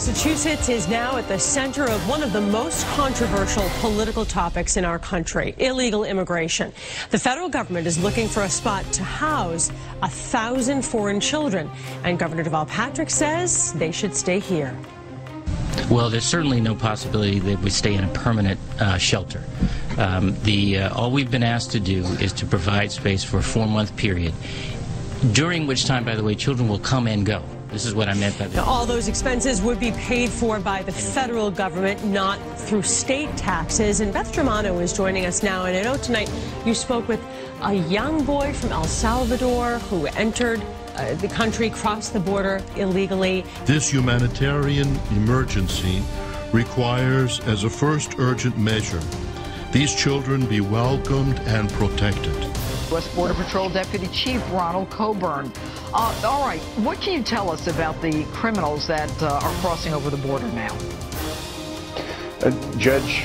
Massachusetts is now at the center of one of the most controversial political topics in our country, illegal immigration. The federal government is looking for a spot to house 1,000 foreign children, and Governor Deval Patrick says they should stay here. Well, there's certainly no possibility that we stay in a permanent shelter. All we've been asked to do is to provide space for a 4-month period, during which time, by the way, children will come and go. This is what I meant by that. Now, all those expenses would be paid for by the federal government, not through state taxes. And Beth Germano is joining us now. And I know tonight you spoke with a young boy from El Salvador who entered the country, crossed the border illegally. This humanitarian emergency requires, as a first urgent measure, these children be welcomed and protected. U.S. Border Patrol Deputy Chief Ronald Coburn. All right, what can you tell us about the criminals that are crossing over the border now? Judge,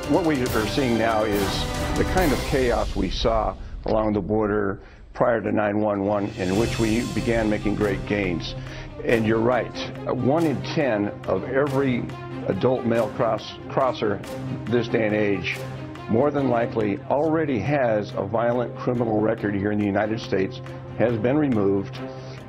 what we are seeing now is the kind of chaos we saw along the border prior to 9/11, in which we began making great gains. And you're right, 1 in 10 of every adult male crosser this day and age more than likely already has a violent criminal record here in the United States, has been removed,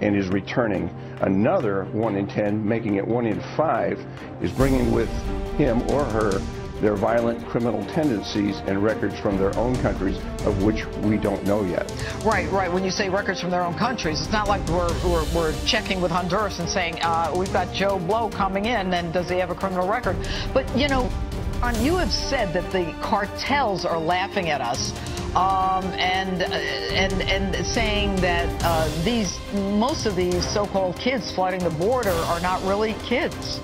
and is returning. Another 1 in 10, making it 1 in 5, is bringing with him or her their violent criminal tendencies and records from their own countries, of which we don't know yet. Right. When you say records from their own countries, it's not like we're checking with Honduras and saying, we've got Joe Blow coming in, and does he have a criminal record? But, you know, you have said that the cartels are laughing at us and saying that most of these so-called kids flooding the border are not really kids.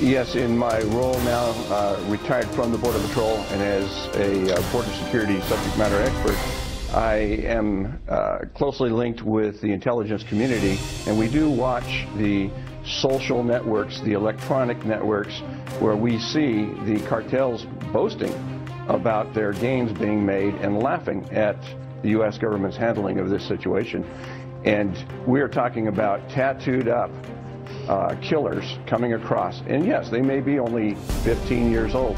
Yes, in my role now, retired from the Border Patrol and as a border security subject matter expert, I am closely linked with the intelligence community, and we do watch the social networks, the electronic networks, where we see the cartels boasting about their gains being made and laughing at the U.S. government's handling of this situation. And we are talking about tattooed up killers coming across. And yes, they may be only 15 years old,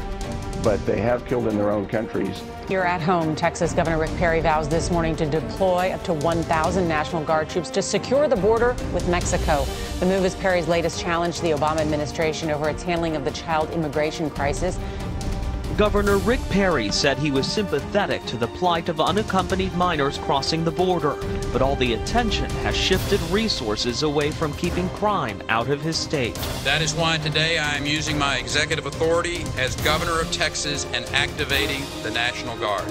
but they have killed in their own countries. Here at home, Texas Governor Rick Perry vows this morning to deploy up to 1,000 National Guard troops to secure the border with Mexico. The move is Perry's latest challenge to the Obama administration over its handling of the child immigration crisis. Governor Rick Perry said he was sympathetic to the plight of unaccompanied minors crossing the border, but all the attention has shifted resources away from keeping crime out of his state. That is why today I am using my executive authority as governor of Texas and activating the National Guard.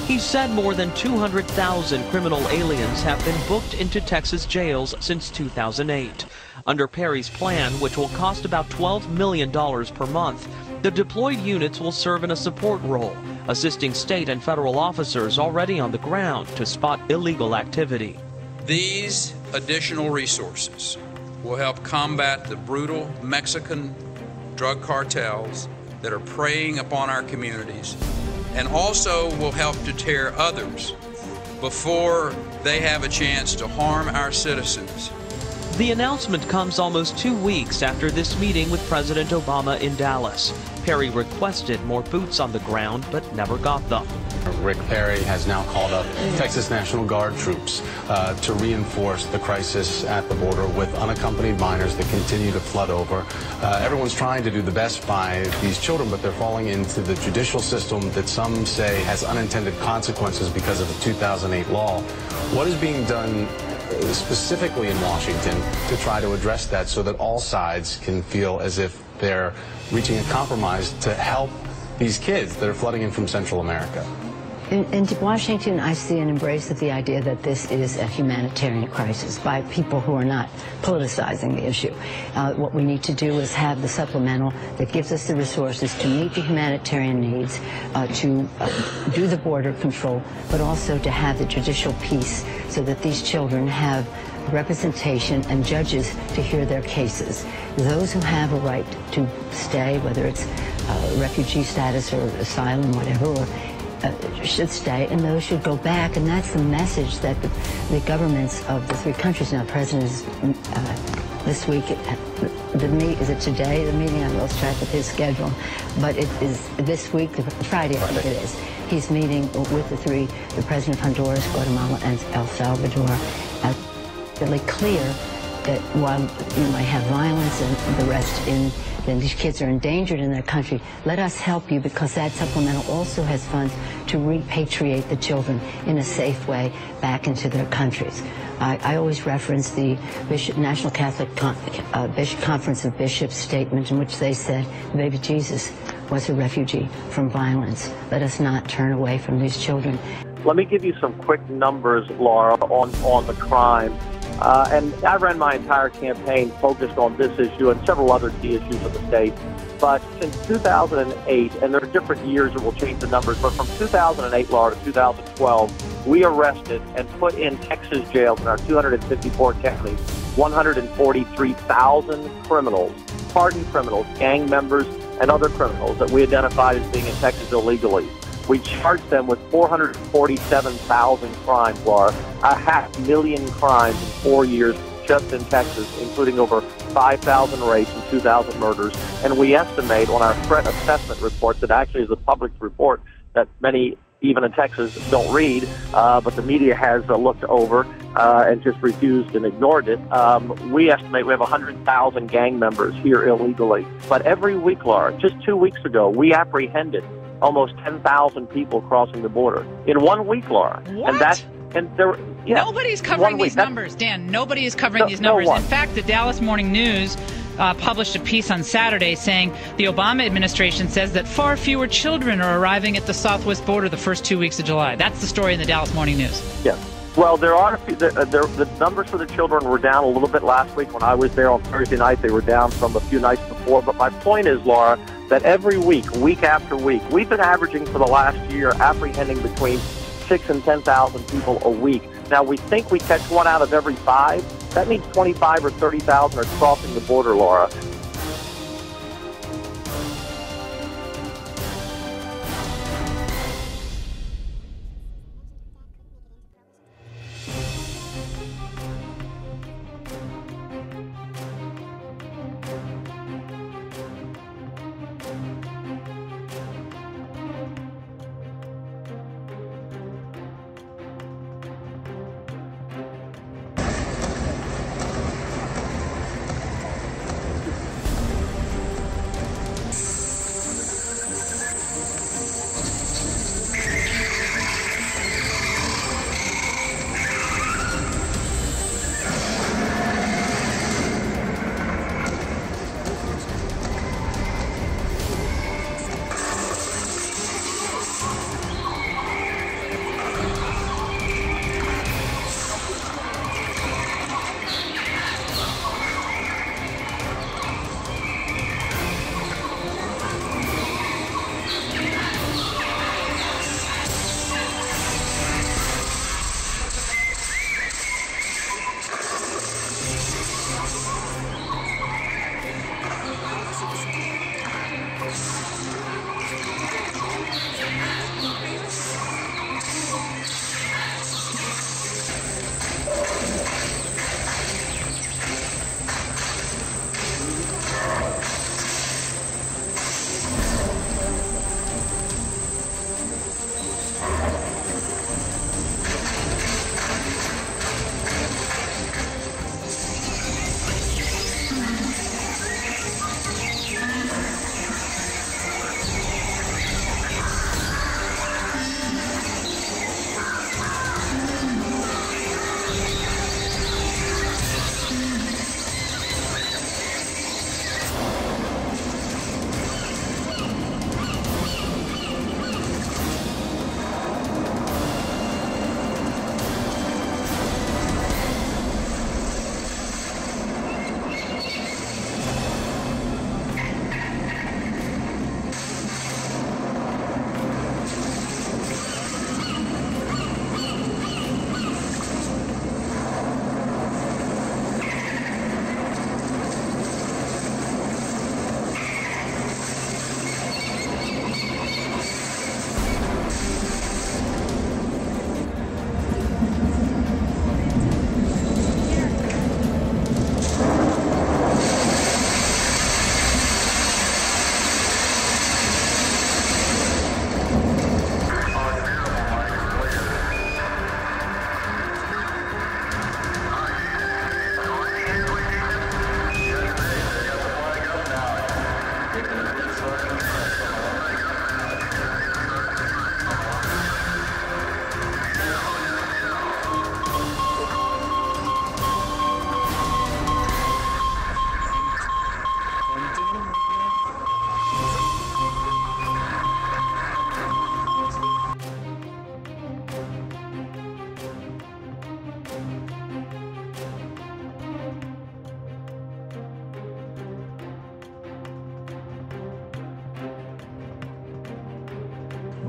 He said more than 200,000 criminal aliens have been booked into Texas jails since 2008. Under Perry's plan, which will cost about $12 million per month, the deployed units will serve in a support role, assisting state and federal officers already on the ground to spot illegal activity. These additional resources will help combat the brutal Mexican drug cartels that are preying upon our communities, and also will help deter others before they have a chance to harm our citizens. The announcement comes almost 2 weeks after this meeting with President Obama in Dallas. Perry requested more boots on the ground, but never got them. Rick Perry has now called up Texas National Guard troops to reinforce the crisis at the border with unaccompanied minors that continue to flood over. Everyone's trying to do the best by these children, but they're falling into the judicial system that some say has unintended consequences because of the 2008 law. What is being done specifically in Washington to try to address that so that all sides can feel as if they're reaching a compromise to help these kids that are flooding in from Central America? In Washington, I see an embrace of the idea that this is a humanitarian crisis by people who are not politicizing the issue. What we need to do is have the supplemental that gives us the resources to meet the humanitarian needs, to do the border control, but also to have the judicial piece so that these children have representation and judges to hear their cases. Those who have a right to stay, whether it's refugee status or asylum, whatever, or should stay, and those should go back. And that's the message that the governments of the 3 countries now, President this week. Is it today? The meeting, I lost track of his schedule, but it is this week, Friday, I think it is. He's meeting with the President of Honduras, Guatemala, and El Salvador. Really clear that while you might have violence and the rest then these kids are endangered in their country, let us help you, because that supplemental also has funds to repatriate the children in a safe way back into their countries. I always reference the National Catholic Conference of Bishops statement in which they said baby Jesus was a refugee from violence. Let us not turn away from these children. Let me give you some quick numbers, Laura, on the crime. And I ran my entire campaign focused on this issue and several other key issues of the state. But since 2008, and there are different years that will change the numbers, but from 2008, Laura, to 2012, we arrested and put in Texas jails in our 254 counties 143,000 criminals, hardened criminals, gang members, and other criminals that we identified as being in Texas illegally. We charged them with 447,000 crimes, Laura, 500,000 crimes in 4 years just in Texas, including over 5,000 rapes and 2,000 murders. And we estimate on our threat assessment report, that actually is a public report that many, even in Texas, don't read, but the media has looked over and just refused and ignored it. We estimate we have 100,000 gang members here illegally. But every week, Laura, just 2 weeks ago, we apprehended almost 10,000 people crossing the border in 1 week, Laura. What? Nobody's covering these numbers, Dan. Nobody is covering these numbers. In fact, the Dallas Morning News published a piece on Saturday saying the Obama administration says that far fewer children are arriving at the southwest border the first 2 weeks of July. That's the story in the Dallas Morning News. Yes. Well, the numbers for the children were down a little bit last week. When I was there on Thursday night, they were down from a few nights before. But my point is, Laura, that every week, week after week, we've been averaging for the last year apprehending between 6,000 and 10,000 people a week. Now, we think we catch one out of every 5. That means 25 or 30,000 are crossing the border, Laura.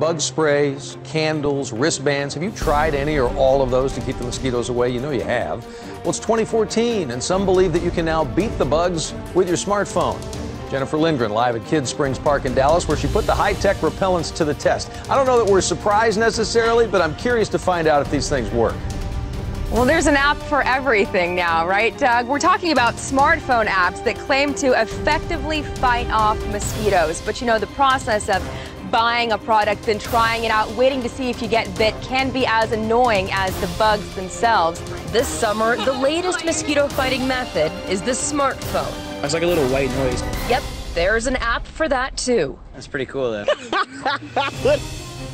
bug sprays, candles, wristbands. Have you tried any or all of those to keep the mosquitoes away? You know you have. Well, it's 2014, and some believe that you can now beat the bugs with your smartphone. Jennifer Lindgren live at Kids Springs Park in Dallas, where she put the high-tech repellents to the test. I don't know that we're surprised necessarily, but I'm curious to find out if these things work. Well, there's an app for everything now, right, Doug? We're talking about smartphone apps that claim to effectively fight off mosquitoes. But you know, the process of buying a product, then trying it out, waiting to see if you get bit can be as annoying as the bugs themselves. This summer, the latest mosquito fighting method is the smartphone. It's like a little white noise. Yep, there's an app for that too. That's pretty cool though.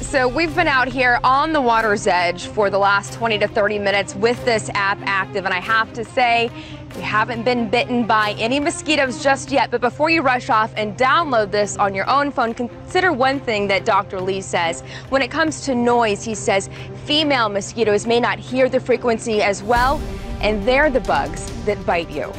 So we've been out here on the water's edge for the last 20 to 30 minutes with this app active, and I have to say, we haven't been bitten by any mosquitoes just yet. But before you rush off and download this on your own phone, consider one thing that Dr. Lee says. When it comes to noise, he says female mosquitoes may not hear the frequency as well, and they're the bugs that bite you.